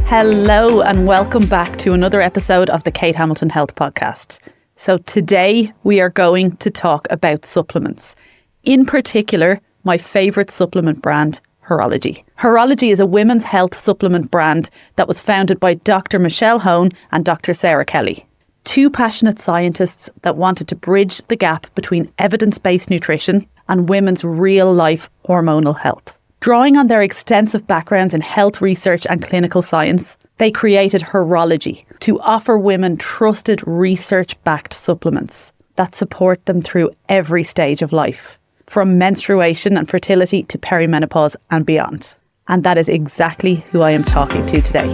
Hello and welcome back to another episode of the Kate Hamilton Health Podcast. So today we are going to talk about supplements. In particular, my favourite supplement brand, Herology. Horology is a women's health supplement brand that was founded by Dr. Michelle Hone and Dr. Sarah Kelly. Two passionate scientists that wanted to bridge the gap between evidence-based nutrition and women's real-life hormonal health. Drawing on their extensive backgrounds in health research and clinical science, they created Herology to offer women trusted research-backed supplements that support them through every stage of life, from menstruation and fertility to perimenopause and beyond. And that is exactly who I am talking to today.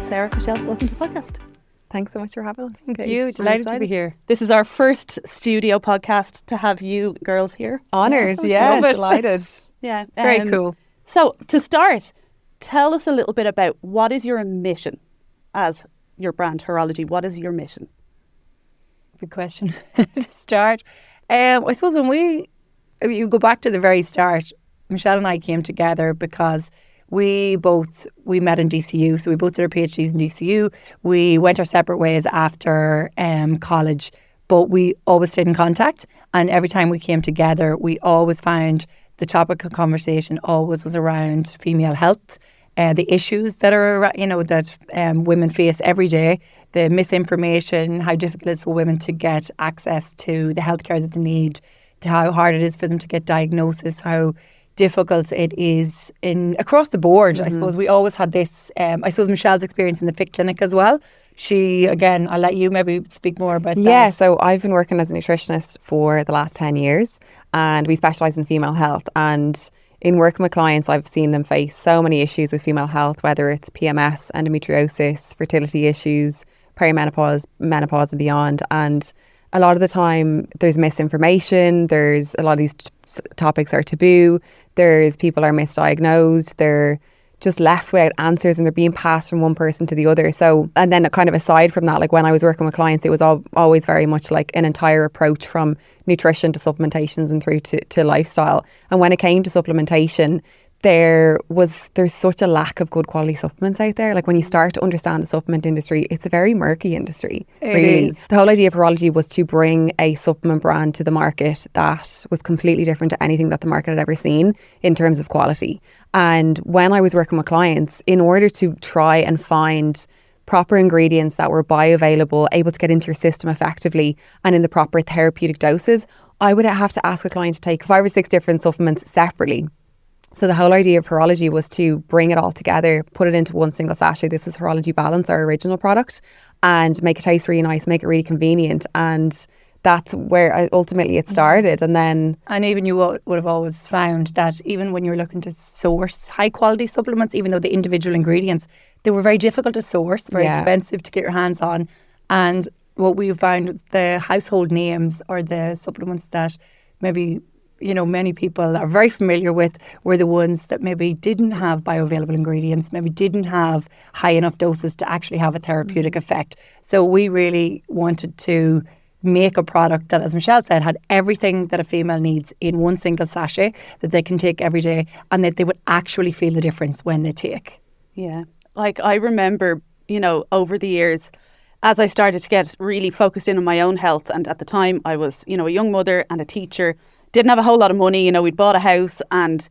Sarah, Michelle, welcome to the podcast. Thanks so much for having us. Thank you. Delighted to be here. This is our first studio podcast to have you girls here. Honoured, yeah. Delighted. Yeah. Very cool. So to start, tell us a little bit about what is your mission as your brand Herology? What is your mission? Good question to start. I suppose when you go back to the very start, Michelle and I came together because we met in DCU, so we both did our PhDs in DCU. We went our separate ways after college, but we always stayed in contact. And every time we came together, we always found the topic of conversation always was around female health, the issues that are that women face every day, the misinformation, how difficult it is for women to get access to the healthcare that they need, how hard it is for them to get diagnosis, how difficult it is across the board. I suppose we always had this, I suppose Michelle's experience in the FIC clinic as well. She, again, I'll let you maybe speak more about that. Yeah, so I've been working as a nutritionist for the last 10 years and we specialise in female health. And in working with clients, I've seen them face so many issues with female health, whether it's PMS, endometriosis, fertility issues, perimenopause, menopause and beyond. And a lot of the time there's misinformation, there's a lot of these topics are taboo, people are misdiagnosed, they're just left without answers and they're being passed from one person to the other. So, and then kind of aside from that, like when I was working with clients, it was always very much like an entire approach from nutrition to supplementations and through to lifestyle. And when it came to supplementation, there's such a lack of good quality supplements out there. Like when you start to understand the supplement industry, it's a very murky industry. Really. The whole idea of Horology was to bring a supplement brand to the market that was completely different to anything that the market had ever seen in terms of quality. And when I was working with clients, in order to try and find proper ingredients that were bioavailable, able to get into your system effectively and in the proper therapeutic doses, I would have to ask a client to take 5 or 6 different supplements separately. So the whole idea of Herology was to bring it all together, put it into one single sachet. This was Herology Balance, our original product, and make it taste really nice, make it really convenient. And that's where ultimately it started. And even you would have always found that even when you're looking to source high quality supplements, even though the individual ingredients, they were very difficult to source, very expensive to get your hands on. And what we found was the household names or the supplements that maybe many people are very familiar with were the ones that maybe didn't have bioavailable ingredients, maybe didn't have high enough doses to actually have a therapeutic effect. So we really wanted to make a product that, as Michelle said, had everything that a female needs in one single sachet that they can take every day and that they would actually feel the difference when they take. Yeah. Like I remember, over the years, as I started to get really focused in on my own health, and at the time I was, a young mother and a teacher, didn't have a whole lot of money, we'd bought a house and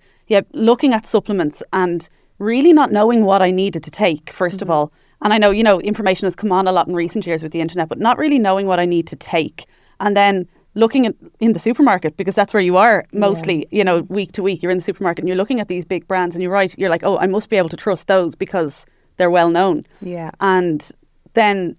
looking at supplements and really not knowing what I needed to take, first of all. And I know, information has come on a lot in recent years with the internet, but not really knowing what I need to take. And then looking in the supermarket, because that's where you are mostly, week to week, you're in the supermarket and you're looking at these big brands and you're like, oh, I must be able to trust those because they're well known. Yeah. And then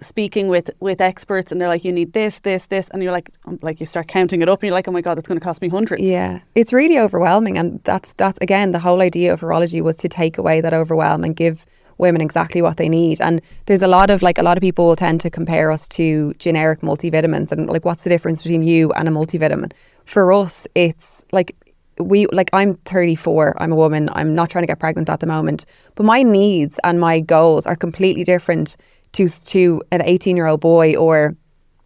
speaking with experts and they're like, you need this, and you're like you start counting it up and you're like, oh my God, it's going to cost me hundreds. Yeah, it's really overwhelming. And that's again, the whole idea of Horology was to take away that overwhelm and give women exactly what they need. And there's a lot of people will tend to compare us to generic multivitamins and like, what's the difference between you and a multivitamin? For us, it's I'm 34, I'm a woman, I'm not trying to get pregnant at the moment, but my needs and my goals are completely different to an 18-year-old boy or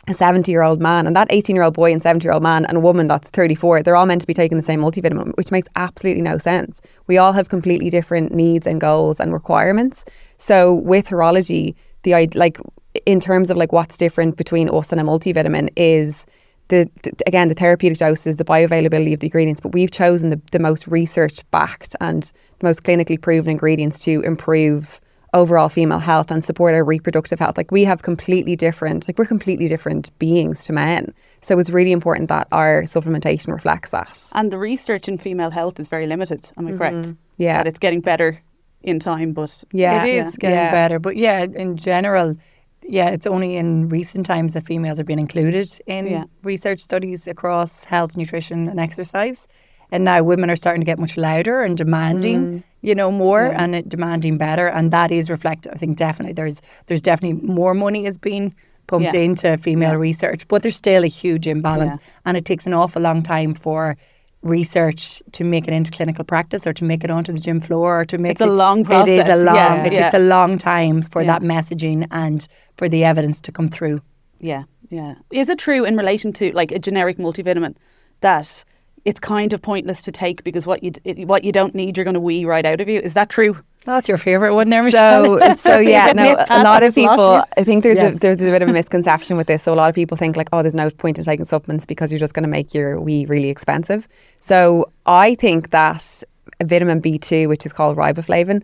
a 70-year-old man, and that 18-year-old boy and 70-year-old man and a woman that's 34, they're all meant to be taking the same multivitamin, which makes absolutely no sense. We all have completely different needs and goals and requirements. So with Horology, in terms of like what's different between us and a multivitamin is the therapeutic doses, the bioavailability of the ingredients, but we've chosen the most research-backed and the most clinically proven ingredients to improve overall female health and support our reproductive health. Like, we have completely different beings to men. So it's really important that our supplementation reflects that. And the research in female health is very limited, am I correct? Yeah. That it's getting better in time, but... Yeah. It is getting better. But yeah, in general, it's only in recent times that females are being included in research studies across health, nutrition and exercise. And now women are starting to get much louder and demanding, more and demanding better. And that is reflected. I think definitely there's definitely more money is being pumped into female research, but there's still a huge imbalance. And it takes an awful long time for research to make it into clinical practice or to make it onto the gym floor or to make it's a long process. It is a long, it takes a long time for that messaging and for the evidence to come through. Yeah, yeah. Is it true in relation to like a generic multivitamin that it's kind of pointless to take because what you don't need you're going to wee right out of you? Is that true? That's your favourite one there, Michelle. So yeah, no, a lot of people, I think there's a bit of a misconception with this. So a lot of people think like, oh, there's no point in taking supplements because you're just going to make your wee really expensive. So I think that vitamin B2, which is called riboflavin,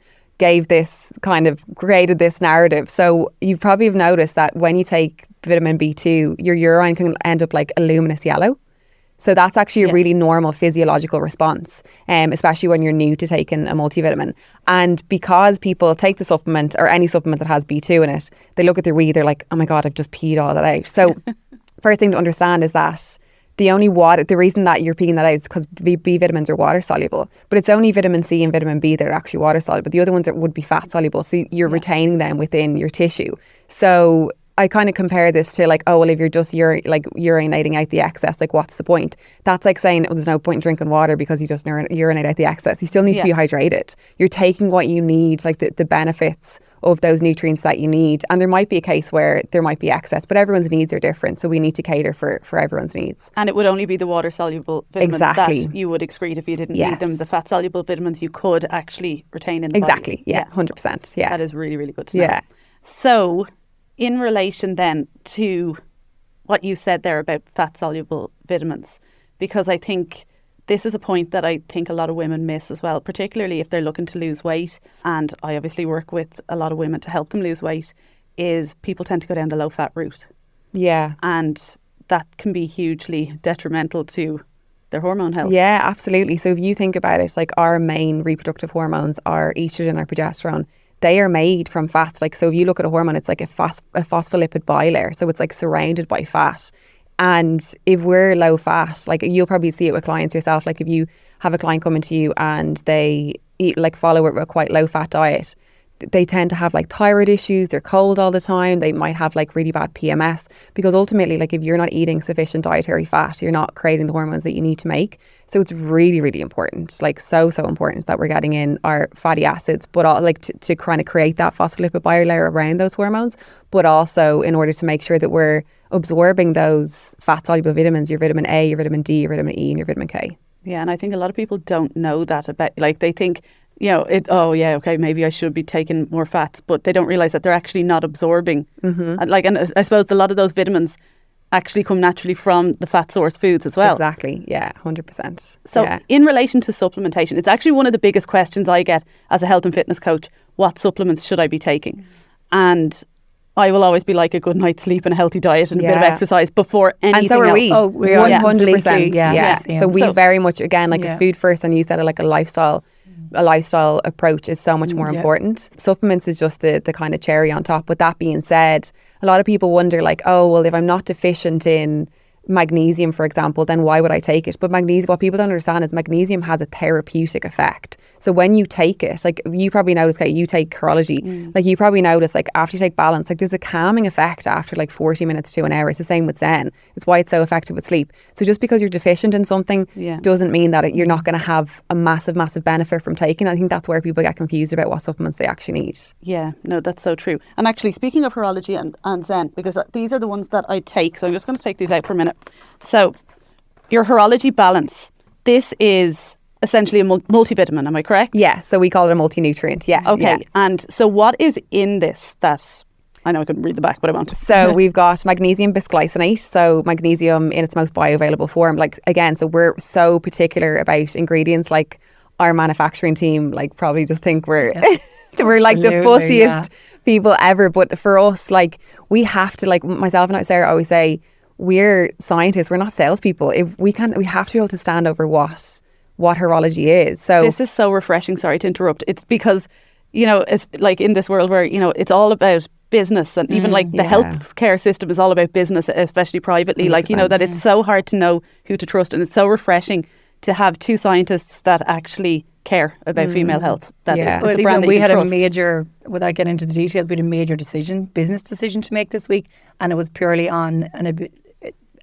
created this narrative. So you probably have noticed that when you take vitamin B2, your urine can end up like a luminous yellow. So that's actually a really normal physiological response, especially when you're new to taking a multivitamin. And because people take the supplement or any supplement that has B2 in it, they look at their wee, they're like, oh my God, I've just peed all that out. So first thing to understand is that the reason that you're peeing that out is because B vitamins are water soluble, but it's only vitamin C and vitamin B that are actually water soluble. The other ones would be fat soluble. So you're retaining them within your tissue. So I kind of compare this to like, oh, well, if you're just urinating out the excess, like what's the point? That's like saying, oh, there's no point in drinking water because you just urinate out the excess. You still need to be hydrated. You're taking what you need, like the benefits of those nutrients that you need. And there might be a case where there might be excess, but everyone's needs are different. So we need to cater for everyone's needs. And it would only be the water-soluble vitamins that you would excrete if you didn't need them. The fat-soluble vitamins you could actually retain in the body. Yeah, 100%. Yeah. That is really, really good to know. So in relation then to what you said there about fat-soluble vitamins, because I think this is a point that I think a lot of women miss as well, particularly if they're looking to lose weight. And I obviously work with a lot of women to help them lose weight, is people tend to go down the low-fat route. Yeah. And that can be hugely detrimental to their hormone health. Yeah, absolutely. So if you think about it, like our main reproductive hormones are estrogen or progesterone. They are made from fats. Like, so if you look at a hormone, it's like a phospholipid bilayer. So it's like surrounded by fat. And if we're low fat, like you'll probably see it with clients yourself. Like if you have a client coming to you and they follow a quite low fat diet, they tend to have like thyroid issues. They're cold all the time. They might have like really bad PMS because ultimately, like if you're not eating sufficient dietary fat, you're not creating the hormones that you need to make. So it's really, really important, like so important that we're getting in our fatty acids, but all, like to kind of create that phospholipid bilayer around those hormones, but also in order to make sure that we're absorbing those fat soluble vitamins, your vitamin A, your vitamin D, your vitamin E, and your vitamin K. Yeah, and I think a lot of people don't know that about, like they think, maybe I should be taking more fats, but they don't realise that they're actually not absorbing. And I suppose a lot of those vitamins actually come naturally from the fat source foods as well. Exactly, yeah, 100%. So in relation to supplementation, it's actually one of the biggest questions I get as a health and fitness coach: what supplements should I be taking? And I will always be like, a good night's sleep and a healthy diet and a bit of exercise before anything and so are else. we. Oh, we are 100%. Yeah. So we very much, again, like a food first, and you said it, like a lifestyle approach is so much more important. Supplements is just the kind of cherry on top. With that being said, a lot of people wonder like, oh, well, if I'm not deficient in magnesium, for example, then why would I take it? But magnesium, what people don't understand is magnesium has a therapeutic effect. So when you take it, like you probably notice, Kate, you take Horology, like you probably notice, like after you take Balance, like there's a calming effect after like 40 minutes to an hour. It's the same with Zen. It's why it's so effective with sleep. So just because you're deficient in something doesn't mean that you're not going to have a massive benefit from taking it. I think that's where people get confused about what supplements they actually need. Yeah, no, that's so true. And actually, speaking of Horology and Zen, because these are the ones that I take, so I'm just going to take these out for a minute. So your Horology Balance, this is essentially a multivitamin, am I correct? Yeah, so we call it a multi-nutrient, yeah. Okay, yeah. and so what is in this that, I know I couldn't read the back, but I want to. So we've got magnesium bisglycinate, so magnesium in its most bioavailable form. Like, again, so we're so particular about ingredients, like our manufacturing team, like probably just think we're we're like the fussiest people ever. But for us, like we have to, like myself and Sarah always say, we're scientists, we're not salespeople. If we have to be able to stand over what Horology is. So this is so refreshing. Sorry to interrupt. It's because, you know, it's like in this world where, you know, it's all about business, and even like the healthcare system is all about business, especially privately. 100%. Like, you know, that it's so hard to know who to trust, and it's so refreshing to have two scientists that actually care about female health. That it's a brand that we you had trust. a major, without getting into the details, we had a major business decision to make this week, and it was purely on an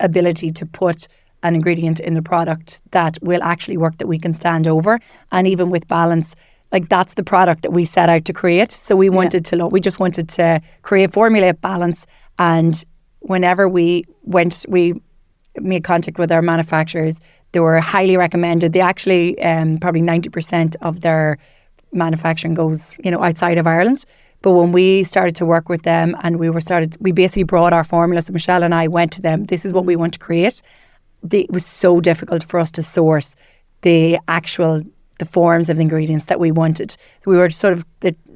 ability to put an ingredient in the product that will actually work, that we can stand over. And even with Balance, like that's the product that we set out to create. So we wanted we just wanted to formulate Balance. And whenever we made contact with our manufacturers, they were highly recommended. They actually, probably 90% of their manufacturing goes, you know, outside of Ireland. But when we started to work with them and we basically brought our formula. So Michelle and I went to them, this is what we want to create. It was so difficult for us to source the forms of the ingredients that we wanted. So we were sort of,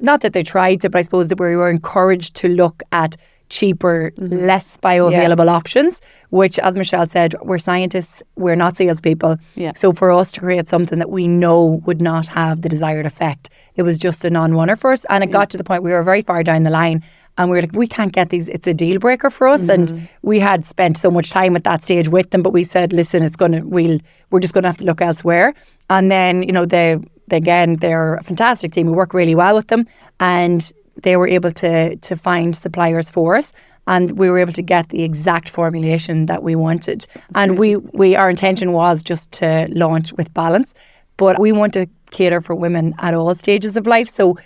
not that they tried to, but I suppose that we were encouraged to look at cheaper, less bioavailable options, which, as Michelle said, we're scientists, we're not salespeople. Yeah. So for us to create something that we know would not have the desired effect, it was just a non-runner for us. And it got to the point we were very far down the line, and we were like, we can't get these, it's a deal breaker for us. And we had spent so much time at that stage with them, but we said, listen, we're just gonna have to look elsewhere. And then, you know, they're a fantastic team. We work really well with them, and they were able to find suppliers for us, and we were able to get the exact formulation that we wanted. And our intention was just to launch with Balance, but we want to cater for women at all stages of life. So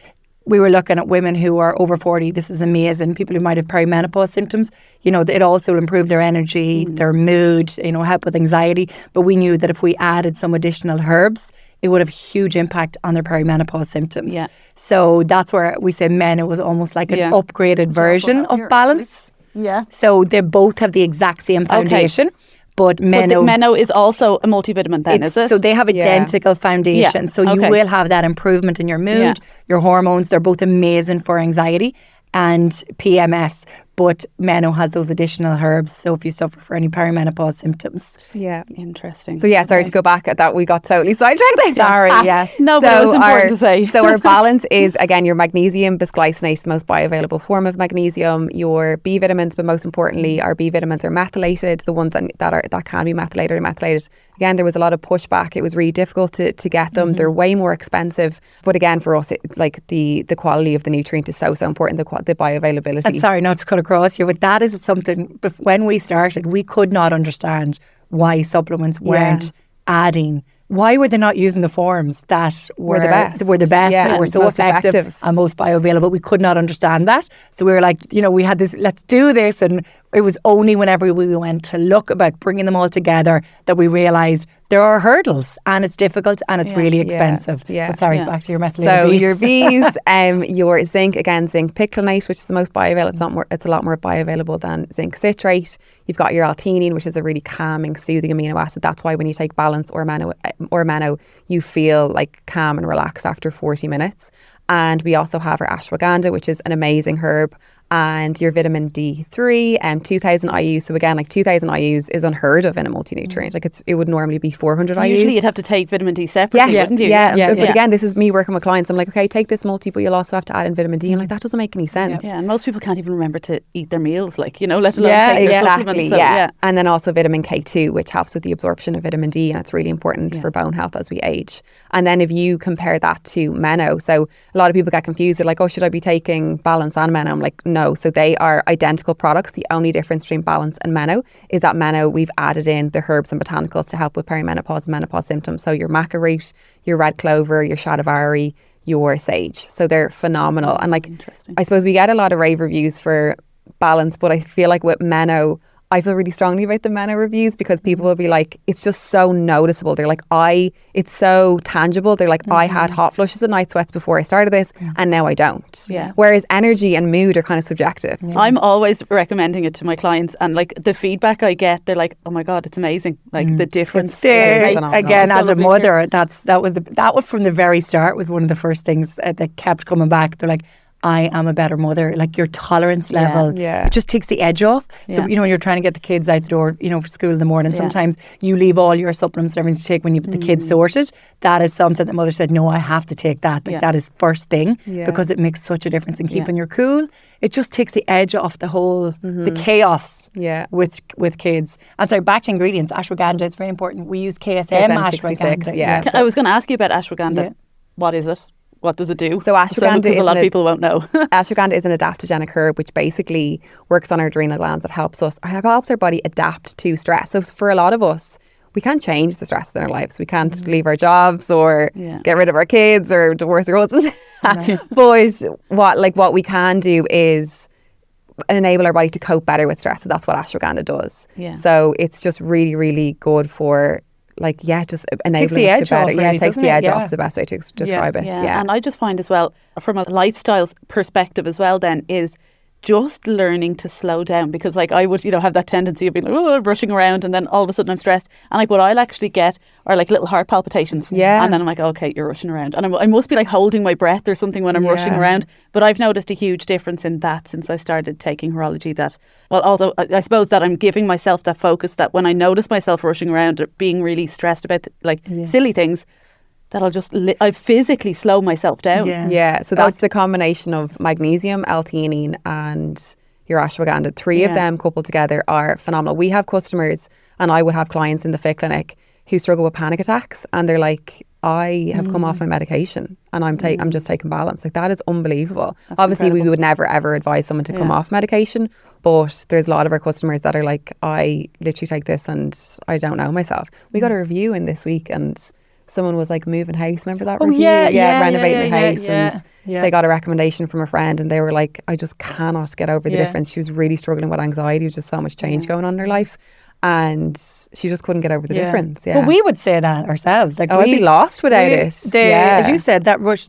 we were looking at women who are over 40. This is amazing. People who might have perimenopause symptoms. You know, it also will improve their energy, their mood, you know, help with anxiety. But we knew that if we added some additional herbs, it would have huge impact on their perimenopause symptoms. Yeah. So that's where we say Menno was almost like an upgraded version of Balance. Yeah. So they both have the exact same foundation. Okay. But Menno is also a multivitamin then, is it? So they have identical foundation. Yeah. So you will have that improvement in your mood, your hormones. They're both amazing for anxiety and PMS. But Menno has those additional herbs. So if you suffer for any perimenopause symptoms. Yeah. Interesting. So sorry to go back at that. We got totally sidetracked there. Sorry, yes. No, but it was important to say. So our Balance is, again, your magnesium bisglycinate, the most bioavailable form of magnesium, your B vitamins, but most importantly, our B vitamins are methylated, the ones that can be methylated or methylated. Again, there was a lot of pushback. It was really difficult to get them. They're way more expensive. But again, for us, the quality of the nutrient is so important, the bioavailability. And sorry not to cut across you, but that is something, when we started, we could not understand why supplements weren't adding. Why were they not using the forms that were the best, that were so effective and most bioavailable? We could not understand that. So we were like, you know, we had this, let's do this. And it was only whenever we went to look about bringing them all together that we realised there are hurdles, and it's difficult, and it's really expensive. But sorry, back to your methylated So your Bs, your zinc, again, zinc piclinate, which is the most bioavailable. It's a lot more bioavailable than zinc citrate. You've got your L-theanine, which is a really calming, soothing amino acid. That's why when you take Balance or Menno, you feel like calm and relaxed after 40 minutes. And we also have our Ashwagandha, which is an amazing herb. and your vitamin D3 and 2000 IUs. So again, like 2000 IUs is unheard of in a multi-nutrient. Like it would normally be 400 IUs. Usually you'd have to take vitamin D separately, wouldn't you? But again, this is me working with clients. I'm like, okay, take this multi, but you'll also have to add in vitamin D. I'm like, that doesn't make any sense. Yeah, and most people can't even remember to eat their meals, like, let alone take their supplements. So, And then also vitamin K2, which helps with the absorption of vitamin D, and it's really important for bone health as we age. And then if you compare that to Menno, so a lot of people get confused. They're like, oh, should I be taking Balance and Menno? I'm like, no. So they are identical products. The only difference between Balance and Menno is that Menno, we've added in the herbs and botanicals to help with perimenopause and menopause symptoms. So your maca root, your red clover, your shatavari, your sage. So they're phenomenal. And like, I suppose we get a lot of rave reviews for Balance, but I feel like with Menno, I feel really strongly about the Menno reviews because people will be like, it's just so noticeable. They're like, it's so tangible. They're like, I had hot flushes and night sweats before I started this and now I don't. Yeah. Whereas energy and mood are kind of subjective. Yeah. I'm always recommending it to my clients, and like the feedback I get, they're like, oh my God, it's amazing. Like the difference. Again, as a mother, that was from the very start was one of the first things that kept coming back. They're like, I am a better mother. Like your tolerance level, it just takes the edge off. So, when you're trying to get the kids out the door, for school in the morning, sometimes you leave all your supplements and everything to take when you get the kids sorted. That is something that mother said, no, I have to take that. Like that is first thing because it makes such a difference in keeping your cool. It just takes the edge off the whole, the chaos with kids. And sorry, back to ingredients. Ashwagandha is very important. We use KSM ashwagandha. I was going to ask you about ashwagandha. What is it? What does it do? So ashwagandha because a lot of people won't know. Ashwagandha is an adaptogenic herb which basically works on our adrenal glands. It helps our body adapt to stress. So for a lot of us, we can't change the stress in our lives. We can't leave our jobs or get rid of our kids or divorce our husbands. But what we can do is enable our body to cope better with stress. So that's what ashwagandha does. Yeah. So it's just really, really good for just enabling us to better. It takes the edge off is the best way to describe it. Yeah. And I just find as well, from a lifestyle perspective as well then, is just learning to slow down, because like I would, have that tendency of being like, rushing around, and then all of a sudden I'm stressed, and like what I'll actually get are like little heart palpitations. Yeah. And then I'm like, okay, you're rushing around, and I must be like holding my breath or something when I'm rushing around. But I've noticed a huge difference in that since I started taking Horology. That, well, although I suppose that I'm giving myself that focus, that when I notice myself rushing around or being really stressed about silly things, that I physically slow myself down. Yeah. So that's the combination of magnesium, L-theanine and your ashwagandha. Three of them coupled together are phenomenal. We have customers, and I would have clients in the fit clinic who struggle with panic attacks, and they're like, I have come off my medication and I'm just taking Balance. Like, that is unbelievable. That's obviously incredible. We would never ever advise someone to come off medication, but there's a lot of our customers that are like, I literally take this and I don't know myself. We got a review in this week, and someone was like moving house. Remember that review? Renovating their house. And they got a recommendation from a friend, and they were like, I just cannot get over the difference. She was really struggling with anxiety. There's just so much change going on in her life. And she just couldn't get over the difference. Yeah. Well, we would say that ourselves. Like, I'd be lost without it. As you said, that rush,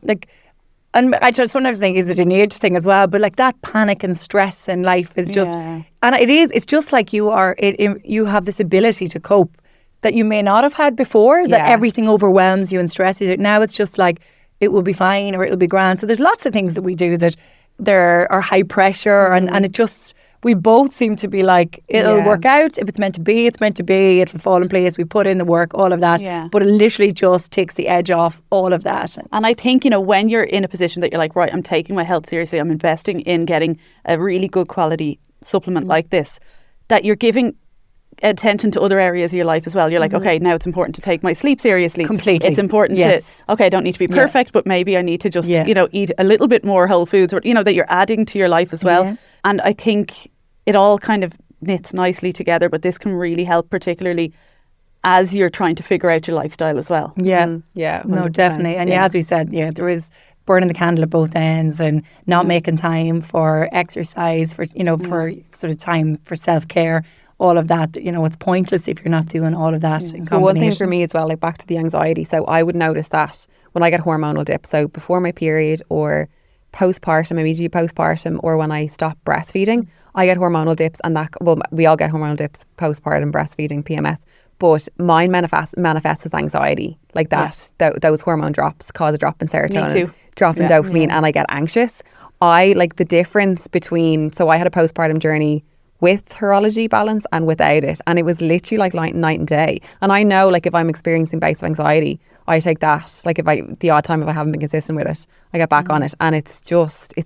and I just sometimes think, is it an age thing as well? But like that panic and stress in life is just, and it's just like you have this ability to cope that you may not have had before, that everything overwhelms you and stresses you. Now it's just like, it will be fine or it'll be grand. So there's lots of things that we do that there are high pressure, and it just, we both seem to be like, it'll work out. If it's meant to be, it's meant to be. It'll fall in place. We put in the work, all of that. Yeah. But it literally just takes the edge off all of that. And I think, when you're in a position that you're like, right, I'm taking my health seriously, I'm investing in getting a really good quality supplement like this, that you're giving attention to other areas of your life as well. You're like, okay, now it's important to take my sleep seriously. Completely. It's important to, I don't need to be perfect, but maybe I need to just, eat a little bit more whole foods, or, that you're adding to your life as well. Yeah. And I think it all kind of knits nicely together, but this can really help, particularly as you're trying to figure out your lifestyle as well. Yeah. Yeah. No, definitely. And as we said, there is burning the candle at both ends, and not making time for exercise, for, for sort of time for self-care. All of that, it's pointless if you're not doing all of that in combination. One thing for me as well, like back to the anxiety. So I would notice that when I get hormonal dips, so before my period or postpartum, immediately postpartum, or when I stop breastfeeding, I get hormonal dips, and we all get hormonal dips postpartum, breastfeeding, PMS. But mine manifests as anxiety, like that. Those hormone drops cause a drop in serotonin, drop in dopamine, and I get anxious. I like the difference between, so I had a postpartum journey with Horology balance and without it. And it was literally like night and day. And I know like if I'm experiencing bouts of anxiety, I take that. Like the odd time if I haven't been consistent with it, I get back on it. And it's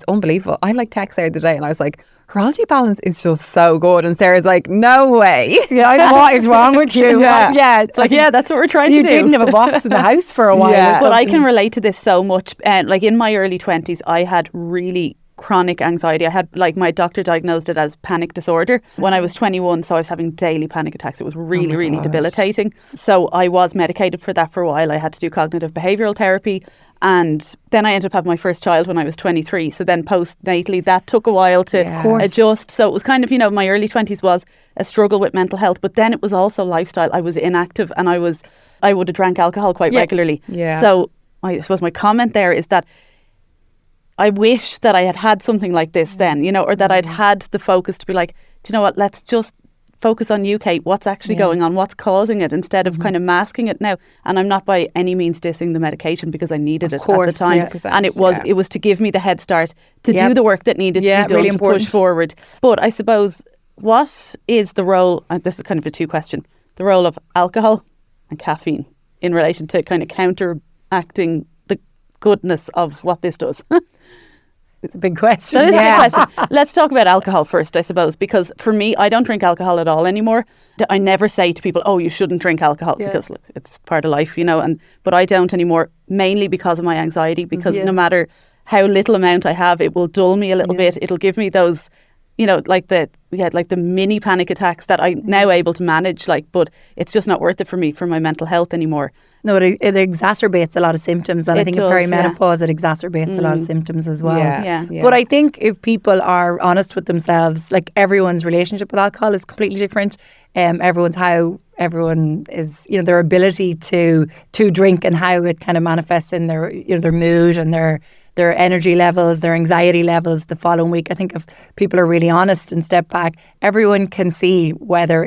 unbelievable. I like text the other day and I was like, Horology balance is just so good. And Sarah's like, no way. Yeah, what is wrong with you? Yeah. It's like, yeah, that's what we're trying to do. You didn't have a box in the house for a while. Yeah. But I can relate to this so much. Like in my early 20s, I had really chronic anxiety. I had, like, my doctor diagnosed it as panic disorder when I was 21, so I was having daily panic attacks. It was really debilitating. So I was medicated for that for a while. I had to do cognitive behavioural therapy, and then I ended up having my first child when I was 23. So then postnatally that took a while to adjust. So it was kind of, you know, my early 20s was a struggle with mental health, but then it was also lifestyle. I was inactive and I would have drank alcohol quite regularly. So I suppose my comment there is that I wish that I had had something like this then, you know, or that I'd had the focus to be like, do you know what, let's just focus on you, Kate, what's actually going on, what's causing it, instead of kind of masking it now. And I'm not by any means dissing the medication because I needed it at the time. And it was to give me the head start to do the work that needed to be done really to important. push forward. But I suppose, what is the role, and this is kind of a two question, the role of alcohol and caffeine in relation to kind of counteracting the goodness of what this does? It's a big question. That is a big question. Let's talk about alcohol first, I suppose, because for me, I don't drink alcohol at all anymore. I never say to people, oh, you shouldn't drink alcohol, because look, it's part of life, you know, but I don't anymore, mainly because of my anxiety, because no matter how little amount I have, it will dull me a little bit. It'll give me those, you know, like the mini panic attacks that I'm now able to manage, like, but it's just not worth it for me, for my mental health anymore. No, it exacerbates a lot of symptoms, and I think in perimenopause it exacerbates a lot of symptoms as well. Yeah. But I think if people are honest with themselves, like, everyone's relationship with alcohol is completely different. Everyone is, you know, their ability to drink and how it kind of manifests in their, you know, their mood and their energy levels, their anxiety levels the following week. I think if people are really honest and step back, everyone can see whether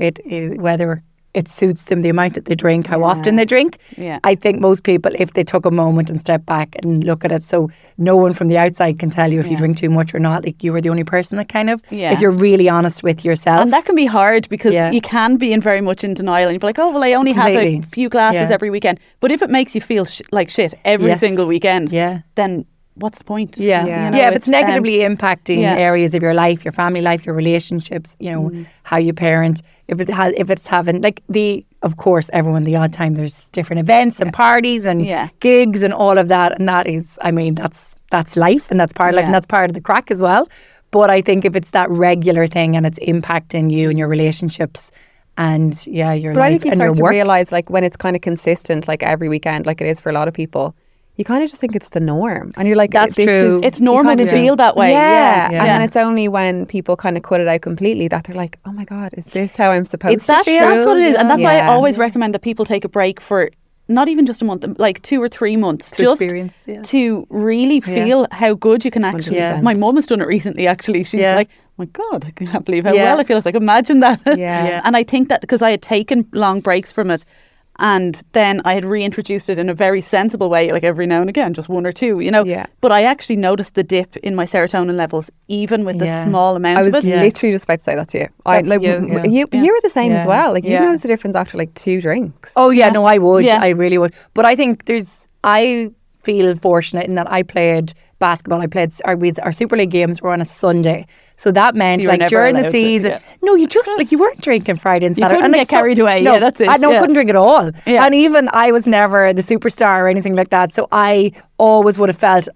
it suits them, the amount that they drink, how often they drink. I think most people, if they took a moment and step back and look at it, so no one from the outside can tell you if you drink too much or not. Like, you are the only person that kind of, if you're really honest with yourself. And that can be hard, because you can be very much in denial, and you'll be like, oh, well, I only have a few glasses every weekend. But if it makes you feel like shit every single weekend, then what's the point? You know, if it's negatively impacting areas of your life, your family life, your relationships, you know, how you parent, if it's having, like, of course, everyone, the odd time there's different events and parties and gigs and all of that, and that is, I mean, that's life, and that's part of life, and that's part of the crack as well. But I think if it's that regular thing and it's impacting you and your relationships and your but life, I think you and start your to work, realise, like, when it's kind of consistent, like every weekend, like it is for a lot of people, you kind of just think it's the norm, and you're like, that's true. It's normal to feel that way. And then it's only when people kind of cut it out completely that they're like, oh my God, is this how I'm supposed to feel? That's what it is. And that's why I always recommend that people take a break for not even just a month, like 2 or 3 months, to just experience, to really feel how good you can actually. My mum has done it recently, actually. She's like, oh my God, I can't believe how well I feel. It's like, imagine that. And I think that because I had taken long breaks from it, and then I had reintroduced it in a very sensible way, like every now and again, just 1 or 2, you know. But I actually noticed the dip in my serotonin levels, even with the small amount of it. I was literally just about to say that to you. You were the same as well. Like, you noticed the difference after like 2 drinks. Oh yeah, no, I would. I really would. But I think I feel fortunate in that I played basketball. Our Super League games were on a Sunday. So that meant, so like, during the season, no, you just, like, you weren't drinking Friday and Saturday. You couldn't get carried away. No, that's it. I couldn't drink at all. And even I was never the superstar or anything like that. So I always would have felt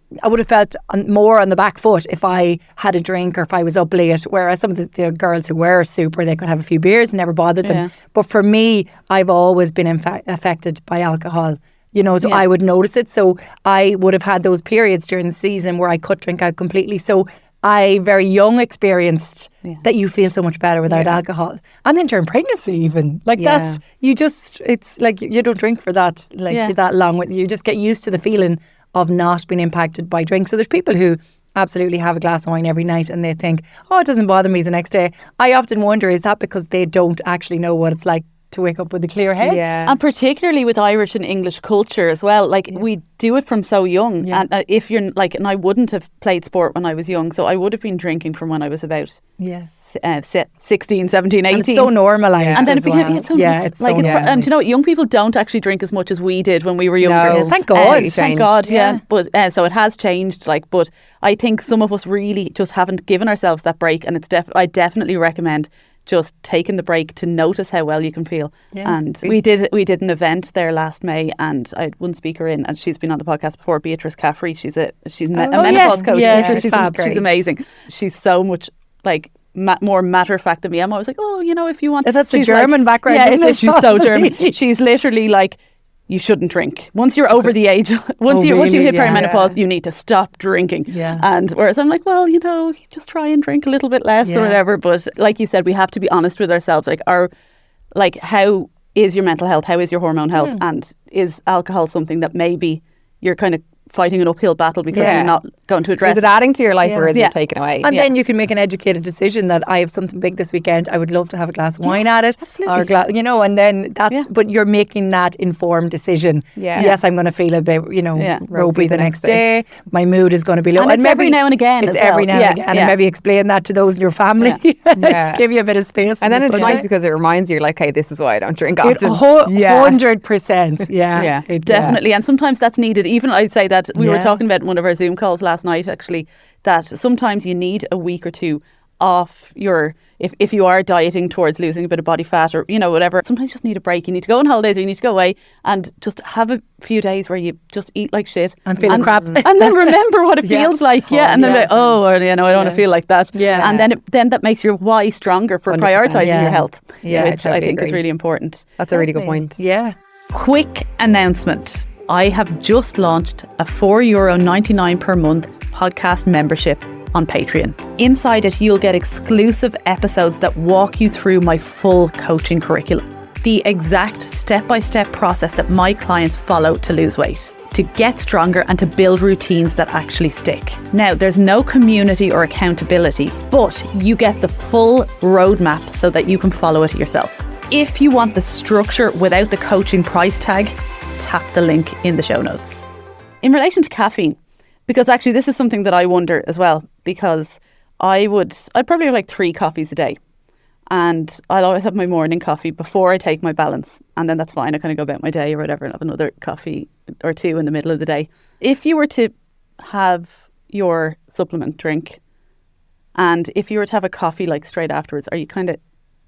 more on the back foot if I had a drink or if I was up late. Whereas some of the girls who were super, they could have a few beers and never bothered them. But for me, I've always been affected by alcohol. You know, so I would notice it. So I would have had those periods during the season where I cut drink out completely. So I very young experienced that you feel so much better without alcohol. And then during pregnancy even, like that, it's like you don't drink for that, like that long. You just get used to the feeling of not being impacted by drink. So there's people who absolutely have a glass of wine every night and they think, oh, it doesn't bother me the next day. I often wonder, is that because they don't actually know what it's like to wake up with a clear head. Yeah. And particularly with Irish and English culture as well, like we do it from so young. Yeah. And if you're like, and I wouldn't have played sport when I was young, so I would have been drinking from when I was about Yes. 16, 17, 18. And it's so normalised. And then it as became, well. it's so, it's like, so it's, normalised. and you know what, young people don't actually drink as much as we did when we were younger. No. Yeah, thank God. Thank God, But so it has changed, like, but I think some of us really just haven't given ourselves that break, and I definitely recommend just taking the break to notice how well you can feel. Yeah. And we did an event there last May, and I had one speaker in, and she's been on the podcast before, Beatrice Caffrey. She's a menopause coach. Yeah, she's amazing. She's so much like more matter of fact than me. I'm always like, oh, you know, if you want. That's the She's German like, background. Yeah, isn't it? she's so German. She's literally like, you shouldn't drink. Once you're over the age, once you hit perimenopause, you need to stop drinking. Yeah. And whereas I'm like, well, you know, just try and drink a little bit less or whatever. But like you said, we have to be honest with ourselves. Like how is your mental health? How is your hormone health? And is alcohol something that maybe you're kind of fighting an uphill battle because you're not going to address Is it adding to your life or is it taken away? And then you can make an educated decision that I have something big this weekend. I would love to have a glass of wine at it. Absolutely. Or and then that's, but you're making that informed decision. Yeah. Yes, I'm going to feel a bit, ropey the next day. My mood is going to be low. And it's every now and again. It's as well. every now and again. And maybe explain that to those in your family. Just give you a bit of space. And then it's nice because it reminds you, like, hey, this is why I don't drink often. 100%. Yeah. Definitely. And sometimes that's needed. Even I'd say that we were talking about in one of our Zoom calls last night, actually, that sometimes you need a week or two off your, if you are dieting towards losing a bit of body fat or, whatever, sometimes you just need a break. You need to go on holidays or you need to go away and just have a few days where you just eat like shit. And feel crap. And then remember what it feels like. Yeah. And then I don't want to feel like that. Yeah. And then that makes your why stronger for 100%. prioritising your health, Yeah, which I think is really important. That's a really good point. Yeah. Quick announcement. I have just launched a €4.99 per month podcast membership on Patreon. Inside it, you'll get exclusive episodes that walk you through my full coaching curriculum. The exact step-by-step process that my clients follow to lose weight, to get stronger and to build routines that actually stick. Now, there's no community or accountability, but you get the full roadmap so that you can follow it yourself. If you want the structure without the coaching price tag, tap the link in the show notes. In relation to caffeine, because actually this is something that I wonder as well, because I'd probably have like 3 coffees a day, and I'll always have my morning coffee before I take my balance, and then that's fine. I kind of go about my day or whatever and have another coffee or 2 in the middle of the day. If you were to have your supplement drink and if you were to have a coffee like straight afterwards, are you kind of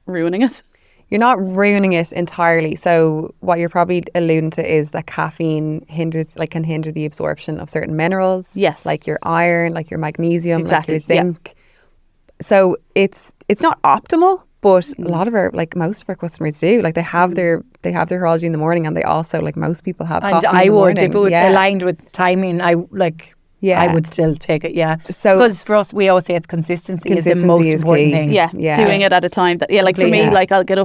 ruining it? You're not ruining it entirely. So what you're probably alluding to is that caffeine can hinder the absorption of certain minerals. Yes. Like your iron, like your magnesium, Exactly. like your zinc. So it's not optimal, but a lot of most of our customers do. Like they have their Horology in the morning, and they also, like most people, have coffee And I in the would, morning. if it was aligned with timing, I would still take it, So because for us, we always say it's consistency is the most important thing. Yeah, doing it at a time. Like for me, like I get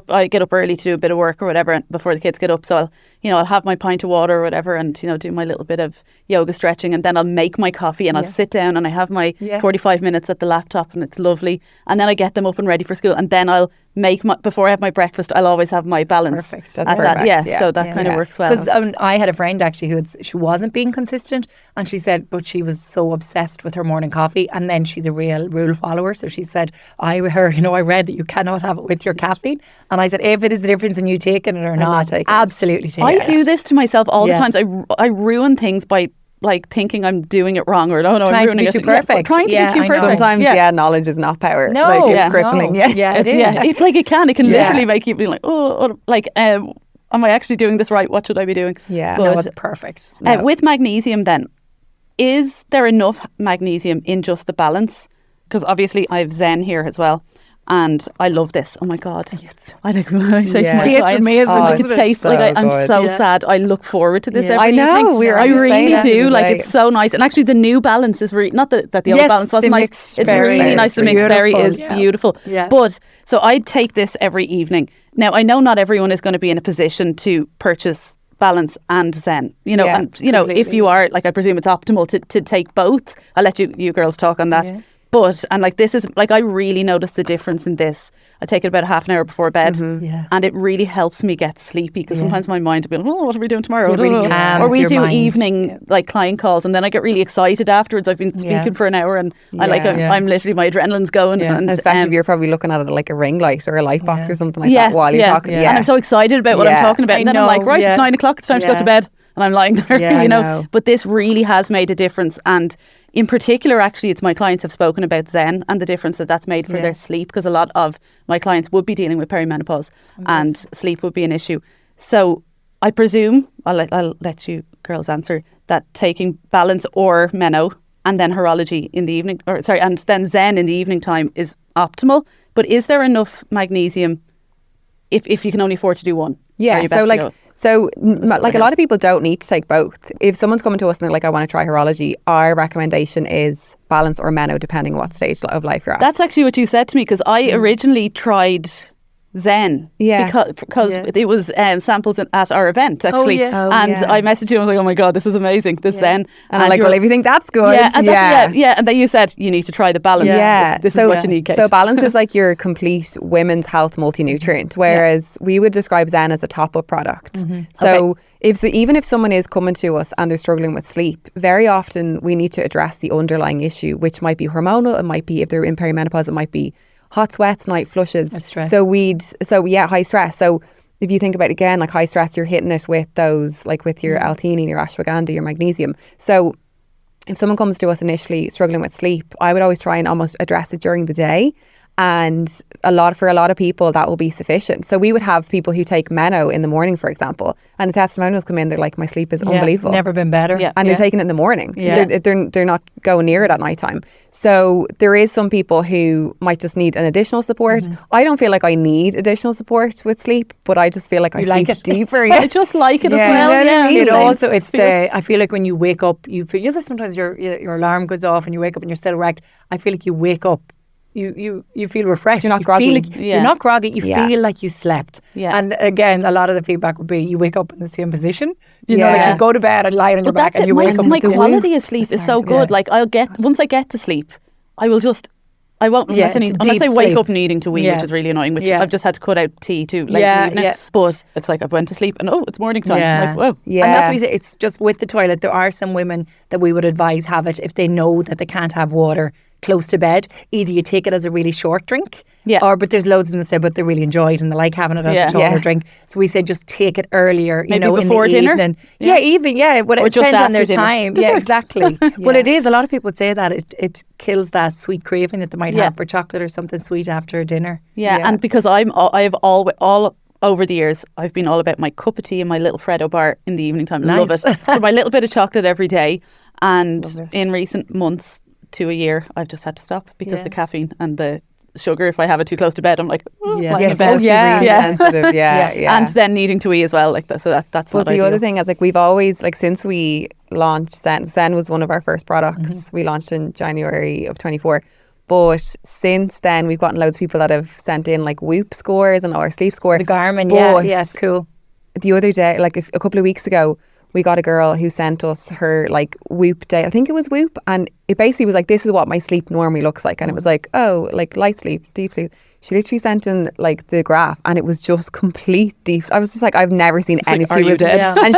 up early to do a bit of work or whatever before the kids get up. So I'll have my pint of water or whatever, and do my little bit of yoga stretching, and then I'll make my coffee and I'll sit down and I have my 45 minutes at the laptop, and it's lovely. And then I get them up and ready for school, and then I'll make before I have my breakfast, I'll always have my balance. Perfect. That's perfect. So that kind of works well. Because I had a friend actually she wasn't being consistent, and she said, but she was so obsessed with her morning coffee, and then she's a real rule follower. So she said, I read that you cannot have it with your caffeine, and I said, if it is the difference in you taking it or not, absolutely take it. I do this to myself all the time. I ruin things by thinking I'm doing it wrong, or trying to be too perfect. Trying to be too perfect. Sometimes, knowledge is not power. No, it's crippling. No. Yeah, it is. It's like it can literally make you be like, am I actually doing this right? What should I be doing? Yeah, no, it's perfect. With magnesium, then, is there enough magnesium in just the balance? Because obviously I have Zen here as well. And I love this. Oh my God. I say to my clients, amazing. It tastes like I'm so sad. I look forward to this every evening. I know. I really do. Like, it's so nice. And actually the new balance is really, not that the old balance wasn't nice. It's really nice. The mixed berry is beautiful. Yeah. But, so I take this every evening. Now, I know not everyone is going to be in a position to purchase balance and Zen, if you are, like, I presume it's optimal to take both. I'll let you girls talk on that. But, and like this is, like I really noticed the difference in this. I take it about half an hour before bed and it really helps me get sleepy because sometimes my mind will be like, oh, what are we doing tomorrow? Or we do evening like client calls and then I get really excited afterwards. I've been speaking for an hour and I'm literally, my adrenaline's going. And especially if you're probably looking at it like a ring light or a light box or something like that while you're talking. And I'm so excited about what I'm talking about. And then I'm like, right, it's 9 o'clock, it's time to go to bed. And I'm lying there, you know. But this really has made a difference. And in particular, actually, it's my clients have spoken about Zen and the difference that that's made for their sleep, because a lot of my clients would be dealing with perimenopause and sleep would be an issue. So I presume, I'll let you girls answer, that taking balance or Menno and then Horology in the evening, and then Zen in the evening time is optimal. But is there enough magnesium if you can only afford to do one? Yeah, so like a lot of people don't need to take both. If someone's coming to us and they're like, I want to try Herology, our recommendation is balance or Menno, depending on what stage of life you're at. That's actually what you said to me, because I originally tried Zen because it was samples at our event actually I messaged you and I was like, oh my god, this is amazing, this Zen, and I'm like, well, if you think that's good, and then you said you need to try the balance. This is what you need, Kate. So balance is like your complete women's health multi-nutrient, whereas we would describe Zen as a top-up product. So even if someone is coming to us and they're struggling with sleep, very often we need to address the underlying issue, which might be hormonal, it might be, if they're in perimenopause, it might be hot sweats, night flushes. So high stress. So if you think about it again, like high stress, you're hitting it with those, like with your L-theanine, your ashwagandha, your magnesium. So if someone comes to us initially struggling with sleep, I would always try and almost address it during the day. And for a lot of people, that will be sufficient. So we would have people who take Menno in the morning, for example, and the testimonials come in, they're like, my sleep is unbelievable. Never been better. And they're taking it in the morning. They're not going near it at night time. So there is some people who might just need an additional support. I don't feel like I need additional support with sleep, but I just feel like I sleep deeper. I just like it as well. It also, I feel like when you wake up, you feel, just like sometimes your alarm goes off and you wake up and you're still wrecked. I feel like you wake up, you feel refreshed. You're not groggy. You're not groggy. You feel like you slept. And again, a lot of the feedback would be you wake up in the same position. You know, like you go to bed and lie on your back and you wake up. My quality of sleep is so good. Like once I get to sleep, I won't unless I wake up needing to wee, which is really annoying, which I've just had to cut out tea too late in the evening. But it's like I've went to sleep and it's morning time. Like, whoa. And that's what we say, it's just with the toilet. There are some women that we would advise have it if they know that they can't have water close to bed. Either you take it as a really short drink, but there's loads of them that say but they really enjoy it and they like having it as a taller drink. So we say just take it earlier, maybe in before the dinner. Evening. But it depends on their time. Dessert. Yeah, exactly. Well, it is. A lot of people would say that it kills that sweet craving that they might have for chocolate or something sweet after dinner. And because I've all over the years, I've been all about my cup of tea and my little Freddo bar in the evening time. Love it. But my little bit of chocolate every day. And in recent months to a year, I've just had to stop because the caffeine and the sugar, if I have it too close to bed, I'm like, and then needing to eat as well, like that. So that's not ideal. The other thing is, like, we've always, like, since we launched Zen was one of our first products. We launched in January of 24. But since then, we've gotten loads of people that have sent in like Whoop scores and our sleep score. The Garmin, it's cool. The other day, like a couple of weeks ago, we got a girl who sent us her like Whoop day. I think it was Whoop, and it basically was like, this is what my sleep normally looks like, and it was like, oh, like light sleep, deep sleep. She literally sent in like the graph, and it was just complete deep. I was just like, I've never seen any. Like, are you dead? And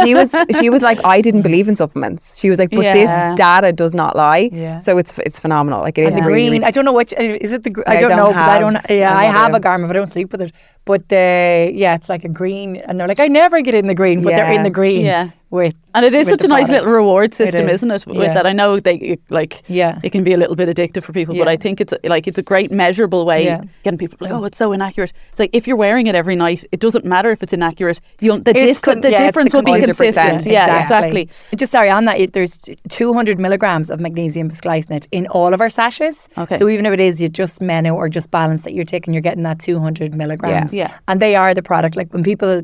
she was like, I didn't believe in supplements. She was like, but this data does not lie. So it's phenomenal. Like, it is the really, green. I don't know which is it. I don't know because I don't. I have a Garmin, but I don't sleep with it. But it's like a green, and they're like, I never get in the green, but they're in the green. And it is such a nice little reward system, isn't it? With that, I know it can be a little bit addictive for people, but I think it's a great measurable way getting people like, oh, it's so inaccurate. It's like, if you're wearing it every night, it doesn't matter if it's inaccurate. The difference will be consistent. Exactly. Just on that, there's 200 milligrams of magnesium bisglycinate in all of our sachets. Okay. So even if it is you just Menno or just balance that you're taking, you're getting that 200 milligrams. And they are the product. Like when people,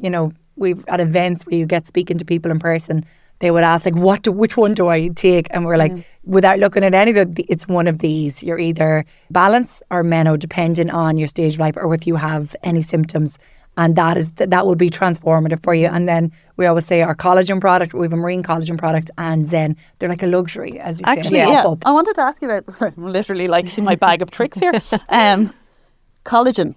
we've at events where you get speaking to people in person, they would ask like, which one do I take? And we're like, without looking at any of it's one of these. You're either balance or Menno, depending on your stage of life or if you have any symptoms. and that will be transformative for you. And then we always say our collagen product, we have a marine collagen product, and Zen, they're like a luxury, as you say. Actually, I wanted to ask you about, literally like in my bag of tricks here, collagen.